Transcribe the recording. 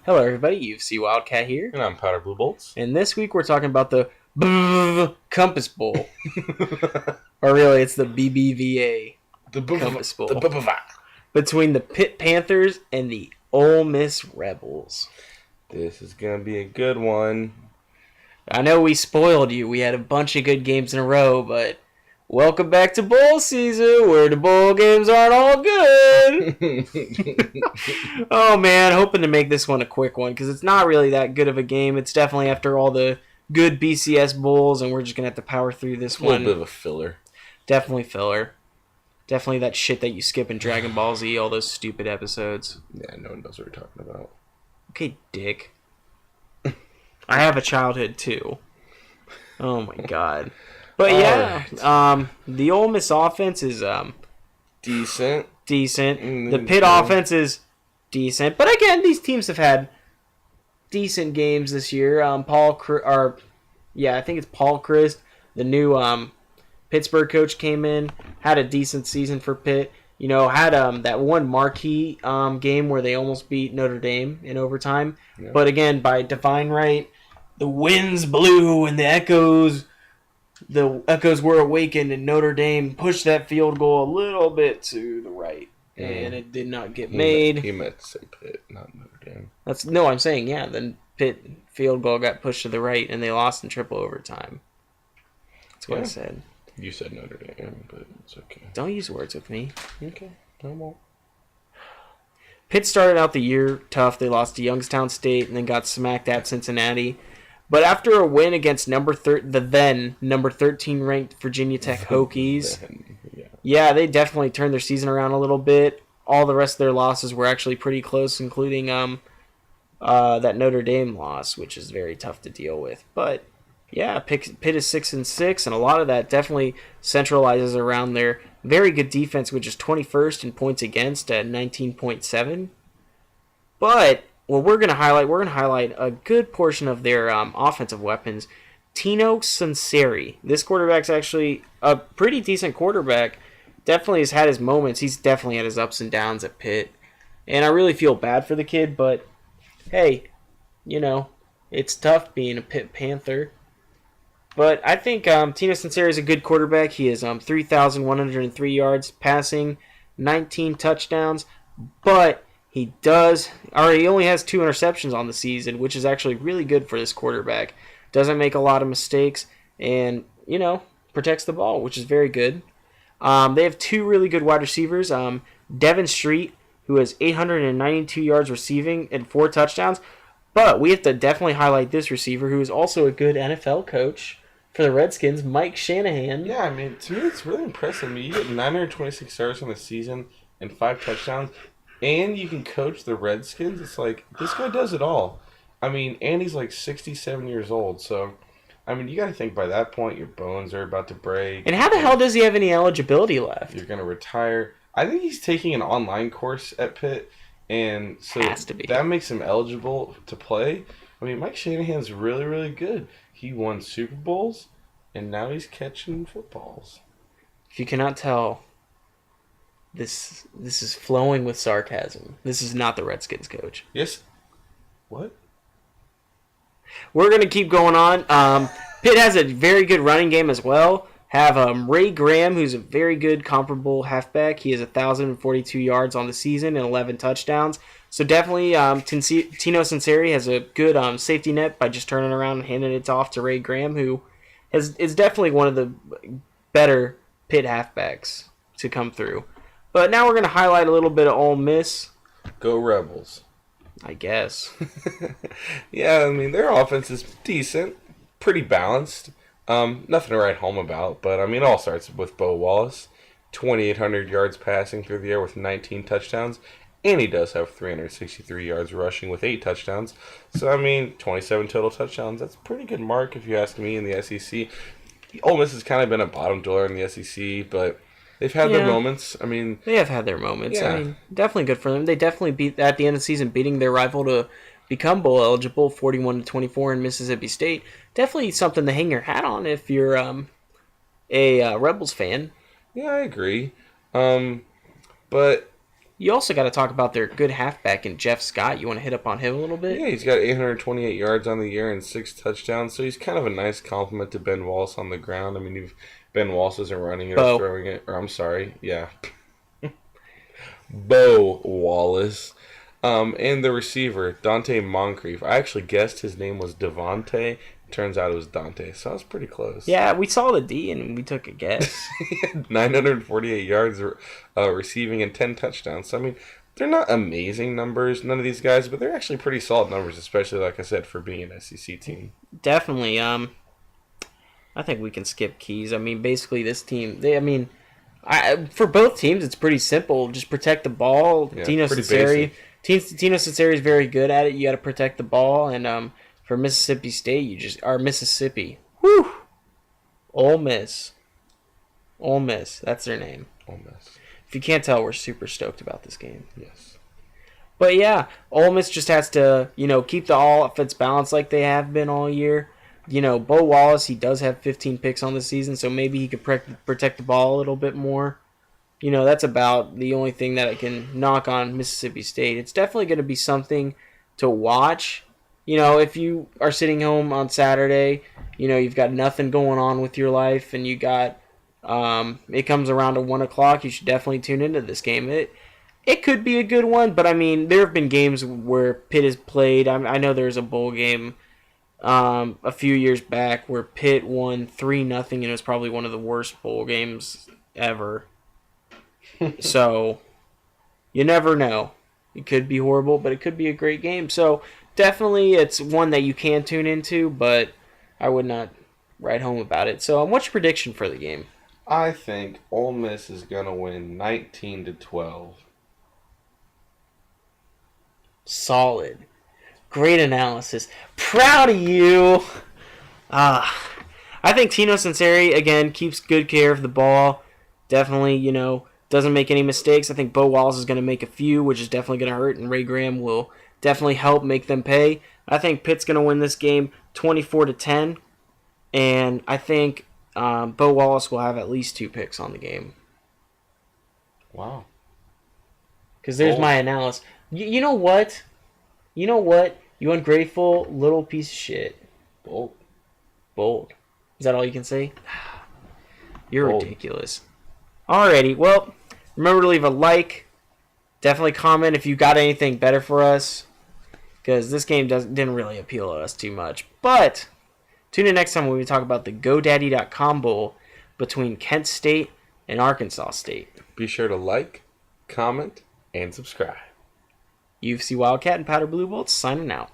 Hello, everybody. UFC Wildcat here. And I'm Powder Blue Bolts. And this week we're talking about the Compass Bowl. Or really, it's the BBVA Compass Bowl. Between the Pitt Panthers and the Ole Miss Rebels. This is going to be a good one. I know we spoiled you. We had a bunch of good games in a row, but welcome back to bowl season where the bowl games aren't all good. Oh, man. Hoping to make this one a quick one because it's not really that good of a game. It's definitely after all the good BCS bowls, and we're just going to have to power through this one. A little bit of a filler. Definitely filler. Definitely that shit that you skip in Dragon Ball Z, all those stupid episodes. Yeah, no one knows what we're talking about. Okay, dick. I have a childhood, too. Oh, my God. But, yeah, right. The Ole Miss offense is decent. The Pitt offense is decent. But, again, these teams have had decent games this year. I think it's Paul Chryst, the new Pittsburgh coach, came in, had a decent season for Pitt. You know, had that one marquee game where they almost beat Notre Dame in overtime. Yeah. But again, by divine right, the winds blew and the echoes were awakened, and Notre Dame pushed that field goal a little bit to the right, and it did not get made. He meant to say Pitt, not Notre Dame. I'm saying, yeah, the Pitt field goal got pushed to the right, and they lost in triple overtime. That's what I said. You said Notre Dame, but it's okay. Don't use words with me. Okay, I won't. Pitt started out the year tough. They lost to Youngstown State and then got smacked at Cincinnati. But after a win against the then number 13 ranked Virginia Tech Hokies, they definitely turned their season around a little bit. All the rest of their losses were actually pretty close, including that Notre Dame loss, which is very tough to deal with. But yeah, Pitt is 6-6, and a lot of that definitely centralizes around their very good defense, which is 21st in points against at 19.7. But what we're going to highlight a good portion of their offensive weapons. Tino Sunseri. This quarterback's actually a pretty decent quarterback. Definitely has had his moments. He's definitely had his ups and downs at Pitt. And I really feel bad for the kid, but hey, you know, it's tough being a Pitt Panther. But I think Tino Sunseri is a good quarterback. He has 3,103 yards passing, 19 touchdowns, but he only has 2 interceptions on the season, which is actually really good for this quarterback. Doesn't make a lot of mistakes and, protects the ball, which is very good. They have 2 really good wide receivers. Devin Street, who has 892 yards receiving and 4 touchdowns. But we have to definitely highlight this receiver, who is also a good NFL coach for the Redskins, Mike Shanahan. Yeah, I mean, to me, it's really impressive. I mean, you get 926 yards on the season and 5 touchdowns. And you can coach the Redskins. It's like, this guy does it all. I mean, and he's like 67 years old. So, I mean, you got to think by that point, your bones are about to break. And how the hell does he have any eligibility left? You're going to retire. I think he's taking an online course at Pitt. And so that makes him eligible to play. I mean, Mike Shanahan's really, really good. He won Super Bowls, and now he's catching footballs. If you cannot tell, This is flowing with sarcasm. This is not the Redskins coach. Yes. What? We're going to keep going on. Pitt has a very good running game as well. Have Ray Graham, who's a very good comparable halfback. He has 1,042 yards on the season and 11 touchdowns. So definitely Tino Sunseri has a good safety net by just turning around and handing it off to Ray Graham, who is definitely one of the better Pitt halfbacks to come through. But now we're going to highlight a little bit of Ole Miss. Go Rebels. I guess. Yeah, I mean, their offense is decent. Pretty balanced. Nothing to write home about. But, I mean, it all starts with Bo Wallace. 2,800 yards passing through the air with 19 touchdowns. And he does have 363 yards rushing with 8 touchdowns. So, I mean, 27 total touchdowns. That's a pretty good mark if you ask me in the SEC. Ole Miss has kind of been a bottom dweller in the SEC, but they've had their moments. I mean, they have had their moments. Yeah. I mean, definitely good for them. They definitely beat at the end of the season, beating their rival to become bowl eligible, 41-24 in Mississippi State. Definitely something to hang your hat on if you're a Rebels fan. Yeah, I agree. But You also got to talk about their good halfback in Jeff Scott. You want to hit up on him a little bit? Yeah, he's got 828 yards on the year and 6 touchdowns, so he's kind of a nice compliment to Ben Wallace on the ground. I mean, if Ben Wallace isn't running it or throwing it, or I'm sorry, yeah. Bo Wallace. And the receiver, Dante Moncrief. I actually guessed his name was Devontae. Turns out it was Dante, so I was pretty close. Yeah, we saw the D and we took a guess. He had 948 yards receiving and 10 touchdowns. So, I mean, they're not amazing numbers, none of these guys, but they're actually pretty solid numbers, especially, like I said, for being an SEC team. Definitely. I think we can skip Keys. I mean, basically this team, for both teams, it's pretty simple. Just protect the ball. Yeah, Tino Cincinnati is very good at it. You got to protect the ball, and for Mississippi State, Mississippi. Whew. Ole Miss. That's their name. Ole Miss. If you can't tell, we're super stoked about this game. Yes. But yeah, Ole Miss just has to, keep the offense balanced like they have been all year. Bo Wallace, he does have 15 picks on the season, so maybe he could protect the ball a little bit more. That's about the only thing that I can knock on Mississippi State. It's definitely going to be something to watch. If you are sitting home on Saturday, you've got nothing going on with your life, and you got it comes around to 1 o'clock, you should definitely tune into this game. It could be a good one, but I mean, there have been games where Pitt has played. I know there's a bowl game a few years back where Pitt won 3-0, and it was probably one of the worst bowl games ever. So, you never know. It could be horrible, but it could be a great game. So, definitely it's one that you can tune into, but I would not write home about it. So, what's your prediction for the game? I think Ole Miss is going to win 19-12. Solid. Great analysis. Proud of you. I think Tino Cincinnati, again, keeps good care of the ball. Definitely, doesn't make any mistakes. I think Bo Wallace is going to make a few, which is definitely going to hurt, and Ray Graham will definitely help make them pay. I think Pitt's going to win this game 24-10, and I think Bo Wallace will have at least 2 picks on the game. Wow. Because there's my analysis. You know what? You ungrateful little piece of shit. Bold. Is that all you can say? You're Bold. Ridiculous. Alrighty, well, remember to leave a like. Definitely comment if you got anything better for us, because this game didn't really appeal to us too much. But tune in next time when we talk about the GoDaddy.com Bowl between Kent State and Arkansas State. Be sure to like, comment, and subscribe. UFC Wildcat and Powder Blue Bolts signing out.